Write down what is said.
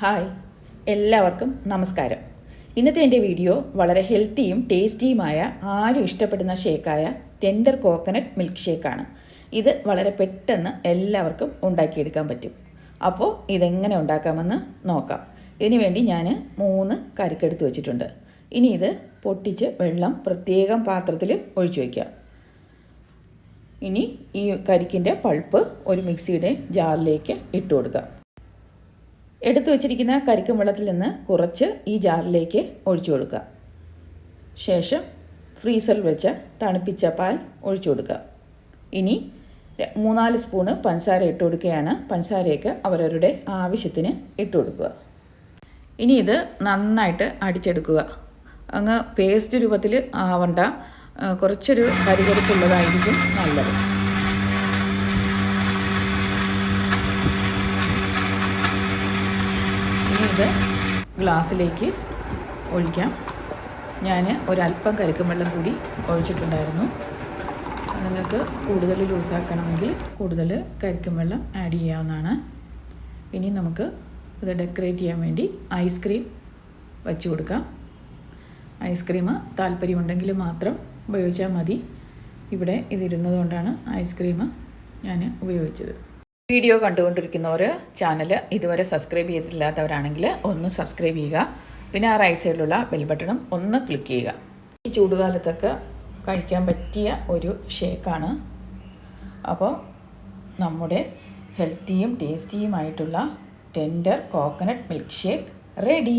Hi, എല്ലാവർക്കും നമസ്കാരം. ഇന്നത്തെ എൻ്റെ വീഡിയോ വളരെ ഹെൽത്തിയും ടേസ്റ്റിയുമായ ആരും ഇഷ്ടപ്പെടുന്ന ഷേക്കായ ടെൻഡർ കോക്കനട്ട് മിൽക്ക് ഷേക്കാണ്. ഇത് വളരെ പെട്ടെന്ന് എല്ലാവർക്കും ഉണ്ടാക്കിയെടുക്കാൻ പറ്റും. അപ്പോൾ ഇതെങ്ങനെ ഉണ്ടാക്കാമെന്ന് നോക്കാം. ഇതിനു വേണ്ടി ഞാൻ 3 കരിക്കെടുത്ത് വെച്ചിട്ടുണ്ട്. ഇനി ഇത് പൊട്ടിച്ച് വെള്ളം പ്രത്യേകം പാത്രത്തിൽ ഒഴിച്ചു വയ്ക്കാം. ഇനി ഈ കരിക്കിൻ്റെ പൾപ്പ് ഒരു മിക്സിയുടെ ജാറിലേക്ക് ഇട്ട് കൊടുക്കാം. എടുത്തു വച്ചിരിക്കുന്ന കരിക്കും വെള്ളത്തിൽ നിന്ന് കുറച്ച് ഈ ജാറിലേക്ക് ഒഴിച്ചു കൊടുക്കുക. ശേഷം ഫ്രീസറിൽ വെച്ച് തണുപ്പിച്ച പാൽ ഒഴിച്ചു കൊടുക്കുക. ഇനി 3-4 സ്പൂണ് പഞ്ചസാര ഇട്ട് കൊടുക്കുകയാണ്. പഞ്ചസാരയൊക്കെ അവരവരുടെ ആവശ്യത്തിന് ഇട്ട് കൊടുക്കുക. ഇനി ഇത് നന്നായിട്ട് അടിച്ചെടുക്കുക. അങ്ങ് പേസ്റ്റ് രൂപത്തിൽ ആവണ്ട, കുറച്ചൊരു കരികരിപ്പുള്ളതായിരിക്കും നല്ലത്. ഇത് ഗ്ലാസ്സിലേക്ക് ഒഴിക്കാം. ഞാൻ ഒരല്പം കരിക്കും വെള്ളം കൂടി ഒഴിച്ചിട്ടുണ്ടായിരുന്നു. നിങ്ങൾക്ക് കൂടുതൽ ലൂസാക്കണമെങ്കിൽ കൂടുതൽ കരിക്കും വെള്ളം ആഡ് ചെയ്യാവുന്നതാണ്. ഇനി നമുക്ക് ഇത് ഡെക്കറേറ്റ് ചെയ്യാൻ വേണ്ടി ഐസ്ക്രീം വച്ചു കൊടുക്കാം. ഐസ്ക്രീം താല്പര്യമുണ്ടെങ്കിൽ മാത്രം ഉപയോഗിച്ചാൽ മതി. ഇവിടെ ഇതിരുന്നത് കൊണ്ടാണ് ഐസ്ക്രീം ഞാൻ ഉപയോഗിച്ചത്. വീഡിയോ കണ്ടുകൊണ്ടിരിക്കുന്നവർ ചാനൽ ഇതുവരെ സബ്സ്ക്രൈബ് ചെയ്തിട്ടില്ലാത്തവരാണെങ്കിൽ ഒന്ന് സബ്സ്ക്രൈബ് ചെയ്യുക. പിന്നെ ആ റൈറ്റ് സൈഡിലുള്ള ബെൽ ബട്ടണും ഒന്ന് ക്ലിക്ക് ചെയ്യുക. ഈ ചൂടുകാലത്തൊക്കെ കഴിക്കാൻ പറ്റിയ ഒരു ഷേക്കാണ്. അപ്പോൾ നമ്മുടെ ഹെൽത്തിയും ടേസ്റ്റിയുമായിട്ടുള്ള tender coconut milk shake ready.